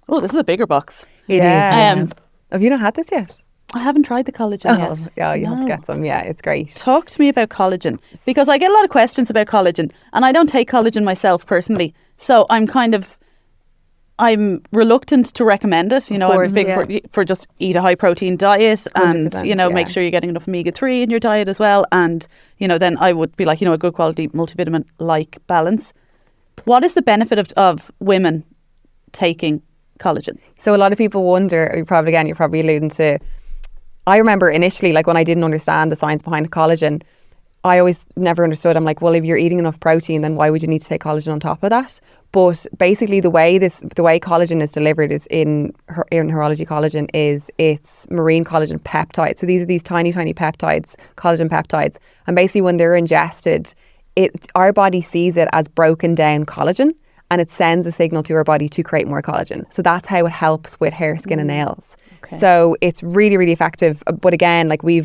Oh, this is a bigger box. It is. Yeah. Have you not had this yet? I haven't tried the collagen yet. Yeah, you have to get some. Yeah, it's great. Talk to me about collagen, because I get a lot of questions about collagen, and I don't take collagen myself personally. So I'm reluctant to recommend it. You know, course, I'm big for just eat a high protein diet and, make sure you're getting enough omega-3 in your diet as well. And, then I would be like, a good quality multivitamin like balance. What is the benefit of women taking collagen? So a lot of people wonder, you're probably alluding to, I remember initially, like when I didn't understand the science behind collagen, I always never understood. I'm like, well, if you're eating enough protein, then why would you need to take collagen on top of that? But basically the way collagen is delivered is in Horology collagen is it's marine collagen peptides. So these are these tiny, tiny peptides, collagen peptides. And basically when they're ingested, our body sees it as broken down collagen, and it sends a signal to our body to create more collagen. So that's how it helps with hair, skin and nails. Okay. So it's really, really effective. But again, like we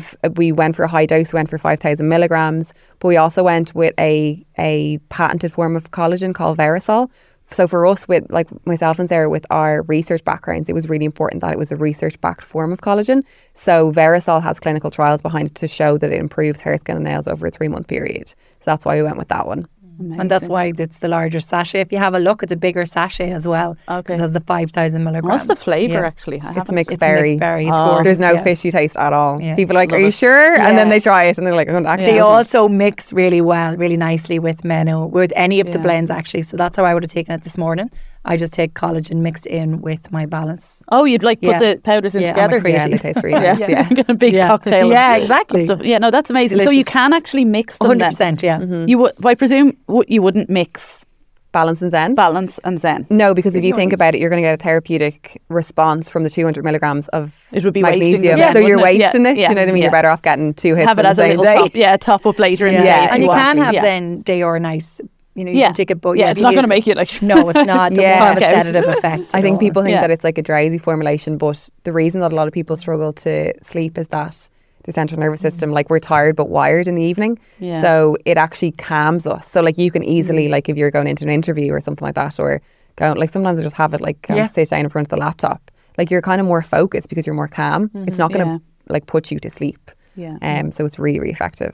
went for a high dose, we went for 5,000 milligrams, but we also went with a patented form of collagen called Verisol. So for us, with like myself and Sarah, with our research backgrounds, it was really important that it was a research-backed form of collagen. So Verisol has clinical trials behind it to show that it improves hair, skin and nails over a 3-month period. So that's why we went with that one. Amazing. And that's why it's the larger sachet. If you have a look, it's a bigger sachet as well. Okay. It has the 5,000 milligrams. What's the flavour actually? It's mixed berry. It's gorgeous. There's no fishy taste at all. Yeah. People are like, are you sure? Yeah. And then they try it and they're like, oh, actually. They also mix really well, really nicely with Menno, with any of the blends actually. So that's how I would have taken it this morning. I just take collagen mixed in with my balance. Oh, you'd like put the powders in together? Yeah, and it tastes really nice. Get a big cocktail. Yeah, exactly. Yeah, no, that's amazing. Delicious. So you can actually mix them 100%, then? Yeah. Mm-hmm. You would, I presume you wouldn't mix balance and zen? Balance and zen. No, because if you think about it, you're going to get a therapeutic response from the 200 milligrams of it would be magnesium. Zen, so you're wasting it. You know what I mean? You're better off getting 2 hits have it on as the same a little day. Top up later in the day. And you can have zen day or night. You can take it both. Yeah, it's not going to make you like... No, it's not. It won't have a sedative effect. I think people think that it's like a drowsy formulation, but the reason that a lot of people struggle to sleep is that the central nervous system, like we're tired but wired in the evening. Yeah. So it actually calms us. So like you can easily, like if you're going into an interview or something like that, or go, like sometimes I just have it like sit down in front of the laptop. Like you're kind of more focused because you're more calm. Mm-hmm. It's not going to like put you to sleep. Yeah. So it's really, really effective.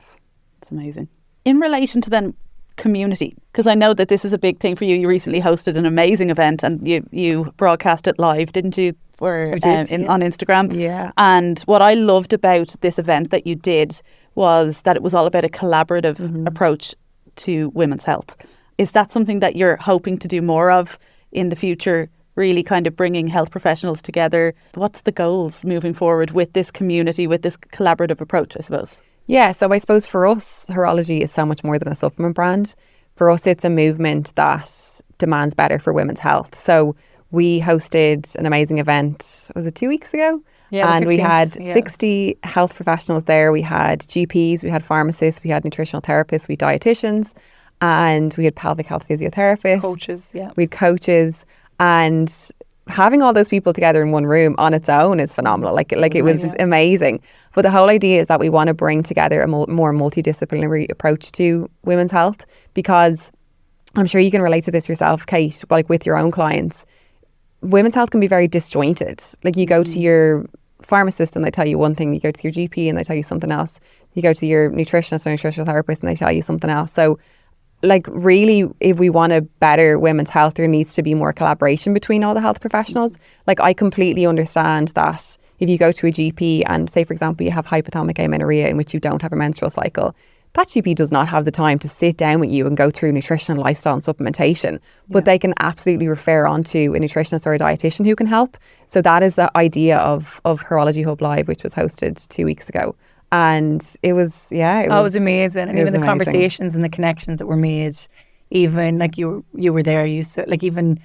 It's amazing. In relation to then community, because I know that this is a big thing for you. You recently hosted an amazing event and you broadcast it live, didn't you? On Instagram. Yeah. And what I loved about this event that you did was that it was all about a collaborative approach to women's health. Is that something that you're hoping to do more of in the future? Really kind of bringing health professionals together. What's the goals moving forward with this community, with this collaborative approach, I suppose? Yeah, so I suppose for us, Herology is so much more than a supplement brand. For us, it's a movement that demands better for women's health. So we hosted an amazing event, was it 2 weeks ago? Yeah, and we had 60 health professionals there. We had GPs, we had pharmacists, we had nutritional therapists, we had dietitians, and we had pelvic health physiotherapists. Coaches, yeah. We had coaches, and having all those people together in one room on its own is phenomenal. Like it was amazing. But the whole idea is that we want to bring together a more multidisciplinary approach to women's health, because I'm sure you can relate to this yourself, Kate, like with your own clients. Women's health can be very disjointed. Like you go to your pharmacist and they tell you one thing, you go to your GP and they tell you something else, you go to your nutritionist or nutritional therapist and they tell you something else. So like really, if we want to better women's health, there needs to be more collaboration between all the health professionals. Like I completely understand that if you go to a GP and say, for example, you have hypothalamic amenorrhea in which you don't have a menstrual cycle, that GP does not have the time to sit down with you and go through nutrition and lifestyle and supplementation, but they can absolutely refer on to a nutritionist or a dietitian who can help. So that is the idea of Horology Hub Live, which was hosted 2 weeks ago. And it was, it was amazing. And even the conversations and the connections that were made, even like you were there, like even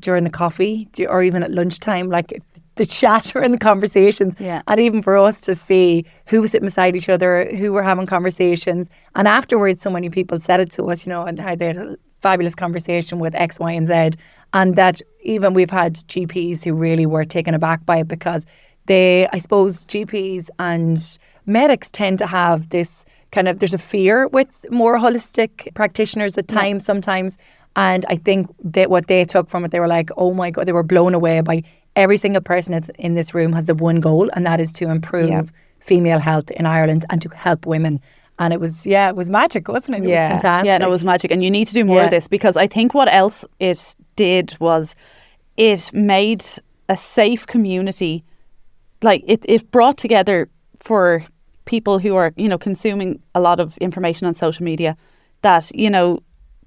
during the coffee or even at lunchtime, like the chat and the conversations. Yeah. And even for us to see who was sitting beside each other, who were having conversations. And afterwards, so many people said it to us, and how they had a fabulous conversation with X, Y, and Z. And that, even we've had GPs who really were taken aback by it, because I suppose GPs and medics tend to have this kind of, there's a fear with more holistic practitioners at times sometimes. And I think that what they took from it, they were like, oh my God, they were blown away by every single person in this room has the one goal, and that is to improve female health in Ireland and to help women. And it was magic, wasn't it? It was fantastic. Yeah, no, it was magic. And you need to do more of this, because I think what else it did was it made a safe community. Like it brought together for people who are, consuming a lot of information on social media, that,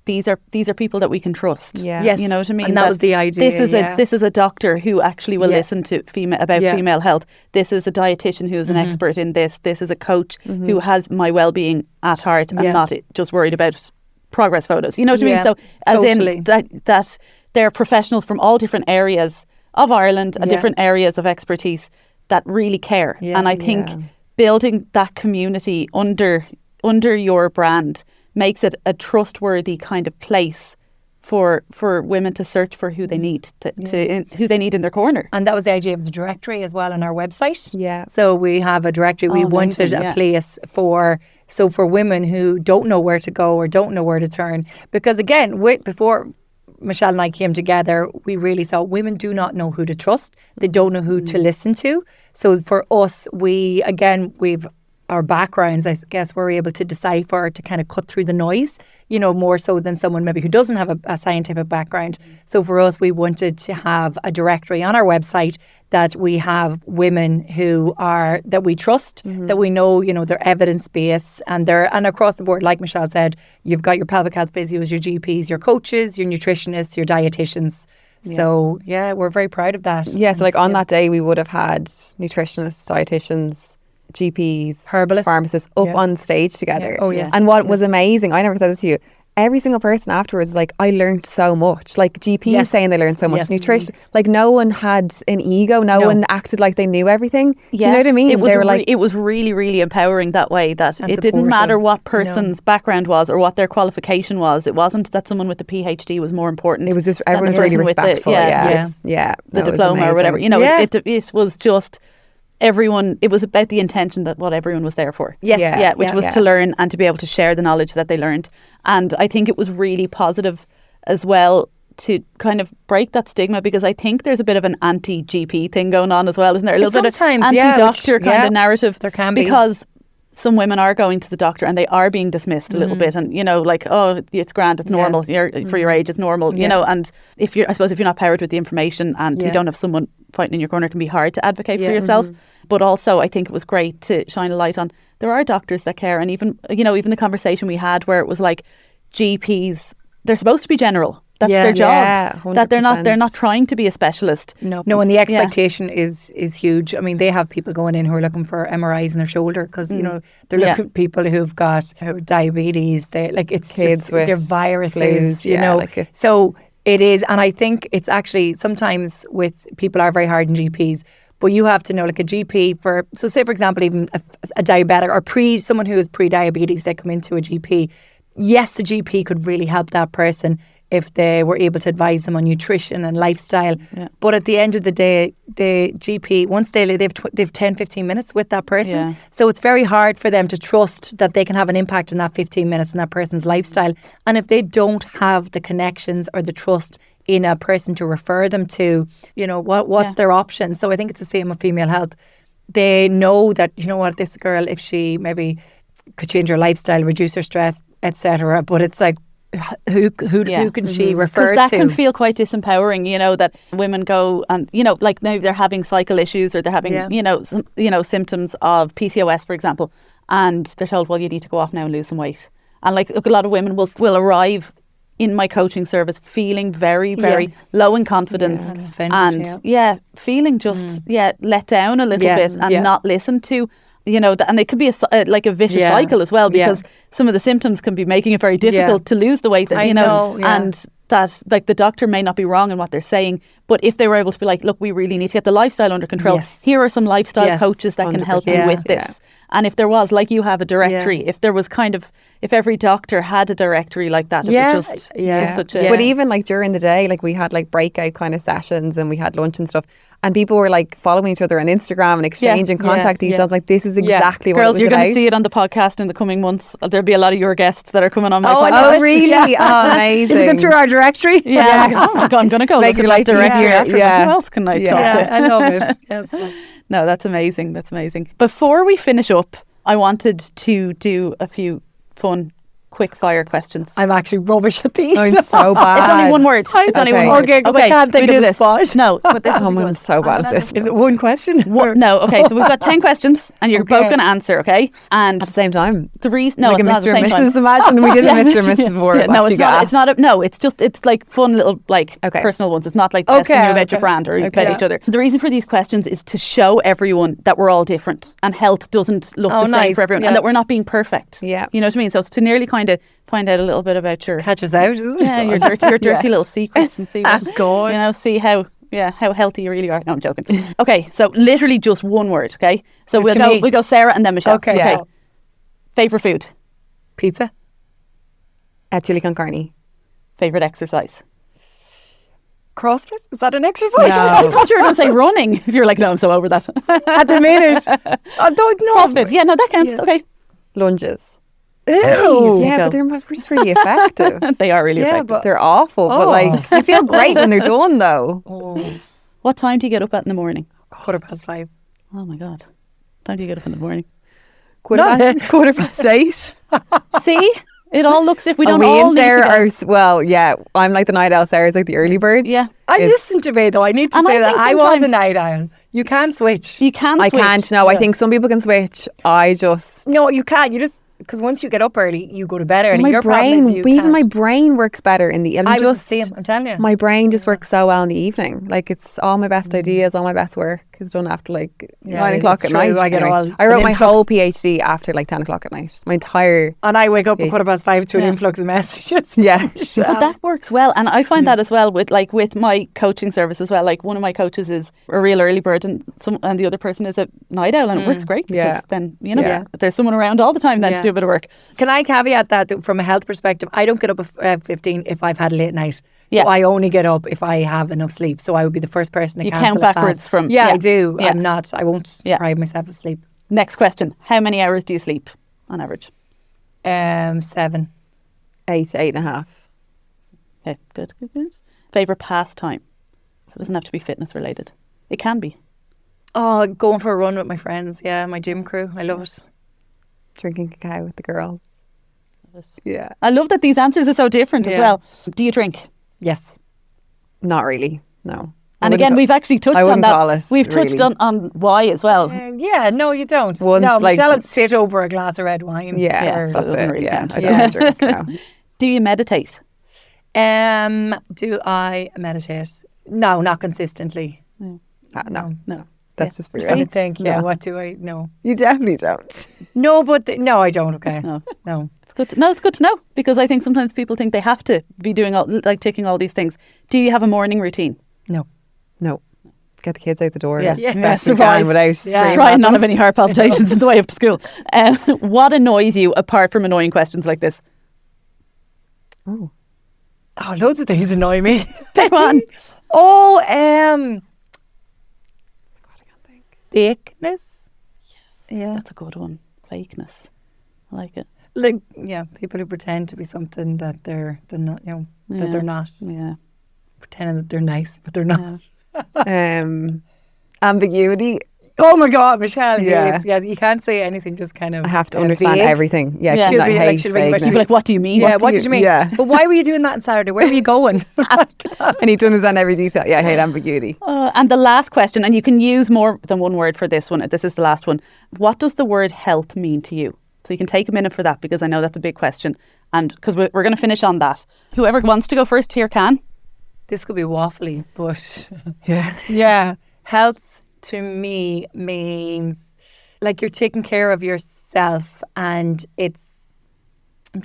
these are people that we can trust. Yeah. Yes. You know what I mean? And that was the idea. This is a doctor who actually will listen to female health. This is a dietitian who is an expert in this. This is a coach who has my well-being at heart and not just worried about progress photos. You know what I mean? So as in that they're professionals from all different areas of Ireland and different areas of expertise that really care. Yeah. And I think building that community under your brand makes it a trustworthy kind of place for women to search for who they need who they need in their corner. And that was the idea of the directory as well on our website. Yeah. So we have a directory. We wanted a place for women who don't know where to go or don't know where to turn. Because again, before Michelle and I came together, we really saw women do not know who to trust. They don't know who to listen to. So for us, we've our backgrounds, I guess, we're able to decipher, to kind of cut through the noise, more so than someone maybe who doesn't have a scientific background. So for us, we wanted to have a directory on our website that we have women that we trust, that we know, they're evidence-based, and across the board, like Michelle said, you've got your pelvic health physios, your GPs, your coaches, your nutritionists, your dietitians. Yeah. So, we're very proud of that. Yeah, so on that day, we would have had nutritionists, dietitians, GPs, herbalists, pharmacists up on stage together. Yeah. Oh, yeah. And what was amazing, I never said this to you, every single person afterwards was like, I learned so much. Like GPs saying they learned so much. Nutrition, like no one had an ego. No one acted like they knew everything. Do you know what I mean? It was really, really empowering that way, that it didn't matter what person's background was or what their qualification was. It wasn't that someone with a PhD was more important. It was just everyone was really respectful. The diploma or whatever. It was just everyone. It was about the intention that what everyone was there for. Which was to learn and to be able to share the knowledge that they learned. And I think it was really positive as well to kind of break that stigma, because I think there's a bit of an anti-GP thing going on as well, isn't there? A little bit of anti-doctor kind of narrative. There can be. Because some women are going to the doctor and they are being dismissed a little bit, and like, oh, it's grand, it's normal, for your age, it's normal, and if you're not powered with the information and you don't have someone fighting in your corner, it can be hard to advocate for yourself. But also I think it was great to shine a light on, there are doctors that care. And even the conversation we had where it was like, GPs, they're supposed to be general. That's their job. 100%. That they're not trying to be a specialist. No, and the expectation is huge. I mean, they have people going in who are looking for MRIs in their shoulder because they're looking at people who've got diabetes. It's kids just with they're viruses. flus, So it is, and I think it's actually sometimes with people are very hard on GPs. But you have to know, like a GP say for example, even a diabetic or someone who is pre-diabetes, they come into a GP. Yes, the GP could really help that person if they were able to advise them on nutrition and lifestyle. Yeah. But at the end of the day, the GP, once they've 10, 15 minutes with that person. Yeah. So it's very hard for them to trust that they can have an impact in that 15 minutes in that person's lifestyle. And if they don't have the connections or the trust in a person to refer them to, what's their option? So I think it's the same with female health. They know that, this girl, if she maybe could change her lifestyle, reduce her stress, etc. But it's like, who can she refer to? Because that can feel quite disempowering, that women go and, like now they're having cycle issues or they're having, symptoms of PCOS, for example, and they're told, well, you need to go off now and lose some weight. And like, look, a lot of women will arrive in my coaching service feeling very, very low in confidence and feeling just let down a little bit and not listened to. And it could be a vicious cycle as well, because some of the symptoms can be making it very difficult to lose the weight that, and that like the doctor may not be wrong in what they're saying, but if they were able to be like, look, we really need to get the lifestyle under control. Yes. Here are some lifestyle coaches that can help you with this. And if there was, like you have a directory, if there was if every doctor had a directory like that, it would just was such a... But even like during the day, like we had like breakout kind of sessions and we had lunch and stuff. And people were like following each other on Instagram and exchanging contact details. Like, this is exactly what Girls, it was you're going to about. see it on the podcast in the coming months. There'll be a lot of your guests that are coming on my podcast. Oh, really? Oh, amazing. Looking through our directory. Yeah. Like, oh my God, I'm going to go Make look your at life that directory easier. after. Yeah. Like, who else can I talk to? I love it. Yes. No, that's amazing. That's amazing. Before we finish up, I wanted to do a few fun quick fire questions. I'm actually rubbish at these. I'm so bad. It's only one word. It's only one word. Okay, 'cause I can't think we of do the this. spot. No, but this I'm so bad at this. Is it one question? No, okay, so we've got 10 questions and you're both going to answer, okay? And At the same time. the reason... No, Like a it's not at the Mr. same and time. Mrs. Imagine we did a Mr. and Mrs. before. Yeah, no, it's not. It's not. No, it's just. It's like fun little personal ones. It's not like testing you about your brand or about each other. So the reason for these questions is to show everyone that we're all different and health doesn't look the same for everyone, and that we're not being perfect. Yeah, you know what I mean. So it's to nearly kind of find out a little bit about your Catch us out, isn't it? Yeah, your dirty little secrets and see what, God. you know, see how healthy you really are. No, I'm joking. Okay, so literally just one word. Okay, so we'll go Sarah and then Michelle. Okay. Favorite food? Pizza. Chili con carne. Favorite exercise? CrossFit? Is that an exercise? No. I thought you were going to say running. If you're like, no, I'm so over that. At the minute. I don't know. CrossFit. Yeah, no, that counts. Yeah. Okay. Lunges. Ew. Yeah, but they're just really effective. They are really effective. but They're awful, but like you feel great when they're done though. What time do you get up at in the morning? 5:15. Oh my God. What time do you get up in the morning? Quarter past 8. See? It all looks if we don't we all and need Sarah to go. well, yeah. I'm like the night owl. Sarah's like the early bird. Yeah. Listen to me though. I need to And say I that think I was a sometimes- night owl. You can switch. You can I switch. can't. No, I think some people can switch. I just No, you can't. You just because once you get up early, you go to bed early. my Your problem brain. is you Even can't. my brain works better in the. I was the same. I'm telling you. My brain just works so well in the evening. Like it's all my best ideas, all my best work is done after like 9 o'clock it's at true. night. I get all I wrote an my influx. whole PhD after like 10 o'clock at night. My entire And I wake up at Yeah. 5:15 to an influx of messages. yeah. But that works well, and I find that as well with my coaching service as well. Like one of my coaches is a real early bird, and the other person is a night owl, and it works great because Yeah. then you know Yeah. there's someone around all the time then to Yeah. do a bit of work. Can I caveat that from a health perspective, I don't get up at 15 if I've had a late night. Yeah. So I only get up if I have enough sleep. So I would be the first person to You cancel count a fast. backwards from- Yeah, yeah. I do. Yeah. I won't Yeah. deprive myself of sleep. Next question: how many hours do you sleep on average? 7. 8 to 8.5. Okay, good. Favorite pastime? So it doesn't have to be fitness related. It can be. Oh, going for a run with my friends. Yeah, my gym crew. I love it. Drinking cacao with the girls. Yeah. I love that these answers are so different as Yeah. well. Do you drink? Yes. Not really. No. And again, we've actually touched I on wouldn't that. call it, We've touched really. on why as well. Yeah, no, you don't. Once, no, like- Michelle would sit over a glass of red wine. Yeah, Yeah, or- so it doesn't really yeah, count. I don't drink. No. Do you meditate? Do I meditate? No, not consistently. No. No. That's just for I'm trying you. to think. Yeah, No. what do I know? You definitely don't. No, but no, I don't. Okay. No. No. It's good. It's good to know because I think sometimes people think they have to be doing ticking all these things. Do you have a morning routine? No. No. Get the kids out the door. Yes. as Yeah, best we survive. can without Yeah. screaming Try at and not them. have any heart palpitations on the way up to school. What annoys you apart from annoying questions like this? Oh, loads of things annoy me. Pick one. Oh, God, I can't think. Fakeness. Yeah. That's a good one. Fakeness. I like it. Like, yeah, people who pretend to be something that they're not. You know, that Yeah. they're not. Yeah. Pretending that they're nice, but they're not. Ambiguity. Oh my God, Michelle. Yeah. Yeah, you can't say anything. Just kind of. I have to understand vague. everything. Yeah, Yeah. she'll She'll be like- hate she'll ring you back, vagueness. She'd be like, what do you mean? Yeah, what did you mean? Yeah. But why were you doing that on Saturday? Where were you going? I need to understand every detail. Yeah, I hate ambiguity. And the last question, and you can use more than one word for this one. This is the last one. What does the word health mean to you? So you can take a minute for that because I know that's a big question. And because we're going to finish on that. Whoever wants to go first here can. This could be waffly, but Yeah. yeah, health to me means like you're taking care of yourself, and it's. I'm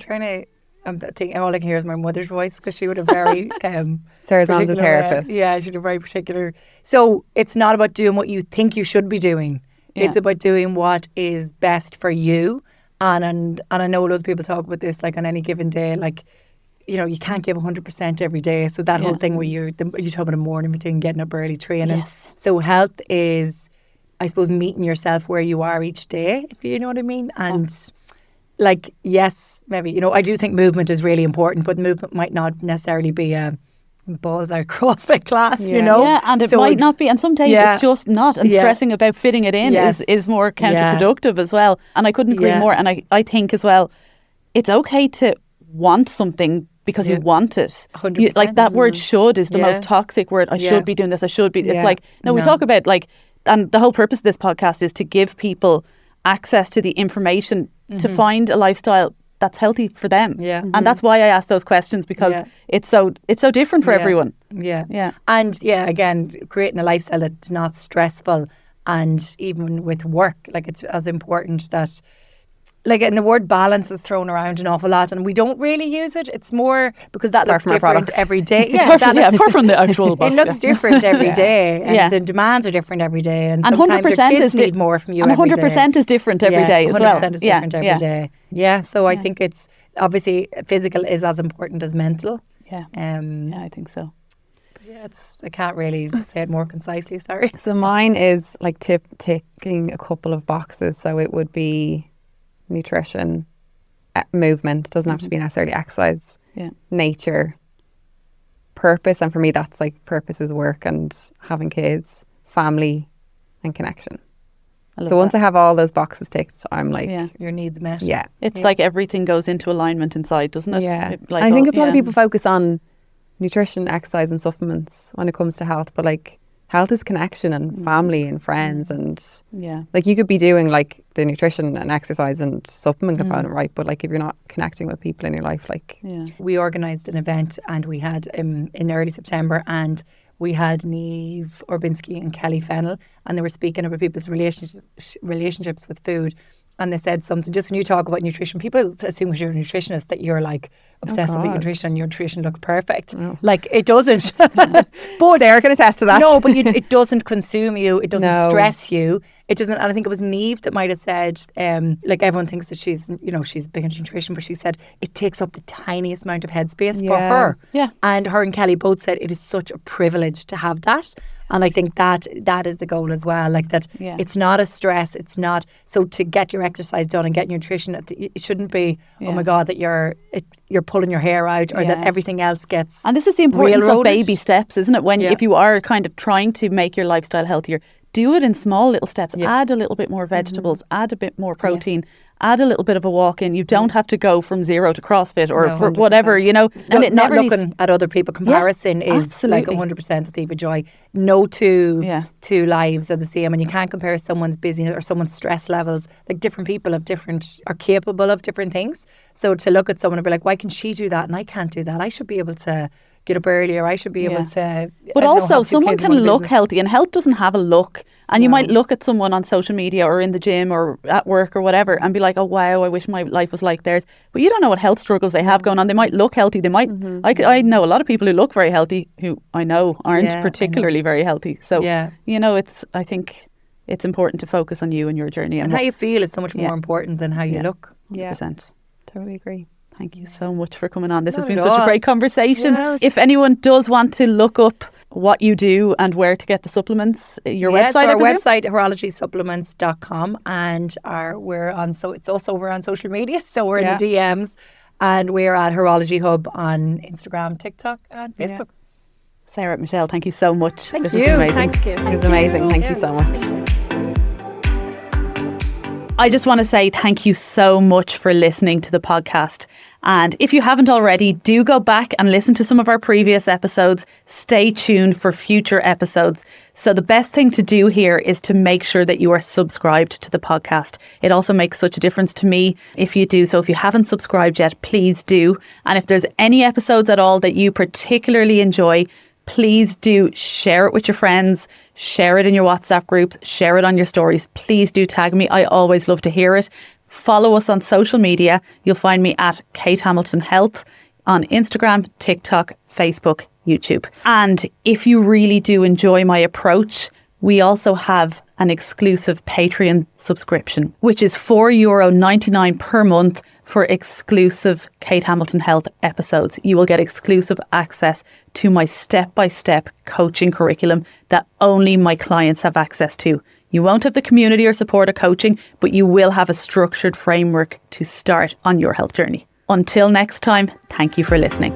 thinking all I can hear is my mother's voice because she would have very Sarah's mom's a particular, therapist. yeah, she had a very particular. So it's not about doing what you think you should be doing. It's about doing what is best for you. And I know loads of people talk about this, like on any given day, like, you know, you can't give 100% every day. So that whole thing where you talk about a morning routine, getting up early, training. Yes. So health is, I suppose, meeting yourself where you are each day, if you know what I mean. And like, yes, maybe, you know, I do think movement is really important, but movement might not necessarily be a balls out CrossFit class, you know? Yeah, and it might not be. And some days it's just not. And stressing about fitting it in is more counterproductive as well. And I couldn't agree more. And I think as well, it's okay to want something because you want it. 100%. Like that word should is the most toxic word. I should be doing this. I should be. It's like, no, we talk about like, and the whole purpose of this podcast is to give people access to the information to find a lifestyle that's healthy for them. Yeah. And that's why I ask those questions, because it's so different for everyone. Yeah. Yeah. And again, creating a lifestyle that's not stressful, and even with work, like it's as important that, like, and the word balance is thrown around an awful lot and we don't really use it. It's more because that looks different every day. Yeah, apart from the actual box. It looks different every day, and the demands are different every day, and sometimes 100% your kids need more from you and every 100% day. Is different every day as well. 100% is different every day. Yeah, so I think it's obviously physical is as important as mental. Yeah, I think so. Yeah, I can't really say it more concisely, sorry. So mine is like ticking a couple of boxes. So it would be nutrition, movement, doesn't have to be necessarily exercise, nature, purpose, and for me that's like purpose is work and having kids, family and connection. So once I have all those boxes ticked, I'm like, your needs met. Yeah, it's like everything goes into alignment inside, doesn't it? Yeah, like I think a lot of people focus on nutrition, exercise and supplements when it comes to health, but like health is connection and family and friends, and like you could be doing like the nutrition and exercise and supplement component, right? But like if you're not connecting with people in your life, like we organised an event and we had in early September, and we had Niamh Orbinsky and Kelly Fennell, and they were speaking about people's relationships with food. And they said something, just when you talk about nutrition, people assume because you're a nutritionist that you're like obsessed with nutrition and your nutrition looks perfect. Like it doesn't. But Sarah can attest to that. No, but it doesn't consume you. It doesn't stress you. It doesn't. And I think it was Niamh that might have said, like everyone thinks that she's big into nutrition, but she said it takes up the tiniest amount of headspace for her. Yeah. And her and Kelly both said it is such a privilege to have that. And I think that is the goal as well. Like that, it's not a stress. It's not. So to get your exercise done and get your nutrition, it shouldn't be. Oh my God, that you're pulling your hair out, or that everything else gets. And this is the importance of baby steps, isn't it? When if you are kind of trying to make your lifestyle healthier, do it in small little steps. Add a little bit more vegetables. Add a bit more protein. Add a little bit of a walk in. You don't have to go from zero to CrossFit or for whatever, you know. And it never looking at other people. Comparison is like 100% a thief of joy. No two lives are the same, and you can't compare someone's busyness or someone's stress levels. Like different people are capable of different things. So to look at someone and be like, why can she do that and I can't do that? I should be able to get up earlier. I should be able to. But also, someone can look healthy, and health doesn't have a look. And you might look at someone on social media or in the gym or at work or whatever and be like, oh wow, I wish my life was like theirs. But you don't know what health struggles they have going on. They might look healthy. They might. I know a lot of people who look very healthy who I know aren't particularly very healthy. So you know, I think it's important to focus on you and your journey, and how you feel is so much more important than how you look. 100%. Totally agree. Thank you so much for coming on. This has been such a great conversation. Yes. If anyone does want to look up what you do and where to get the supplements, your website, our website, horologysupplements.com, and it's also over on social media, so we're in the DMs, and we're at Herology Hub on Instagram, TikTok and Facebook. Sarah, Michelle, thank you so much. Thank you. Is amazing. Thanks, Kim. It's amazing. Thank you so much. I just want to say thank you so much for listening to the podcast. And if you haven't already, do go back and listen to some of our previous episodes. Stay tuned for future episodes. So the best thing to do here is to make sure that you are subscribed to the podcast. It also makes such a difference to me if you do. So if you haven't subscribed yet, please do. And if there's any episodes at all that you particularly enjoy, please do share it with your friends, share it in your WhatsApp groups, share it on your stories. Please do tag me. I always love to hear it. Follow us on social media. You'll find me at Kate Hamilton Health on Instagram, TikTok, Facebook, YouTube. And if you really do enjoy my approach, we also have an exclusive Patreon subscription, which is €4.99 per month for exclusive Kate Hamilton Health episodes. You will get exclusive access to my step-by-step coaching curriculum that only my clients have access to. You won't have the community or support of coaching, but you will have a structured framework to start on your health journey. Until next time, thank you for listening.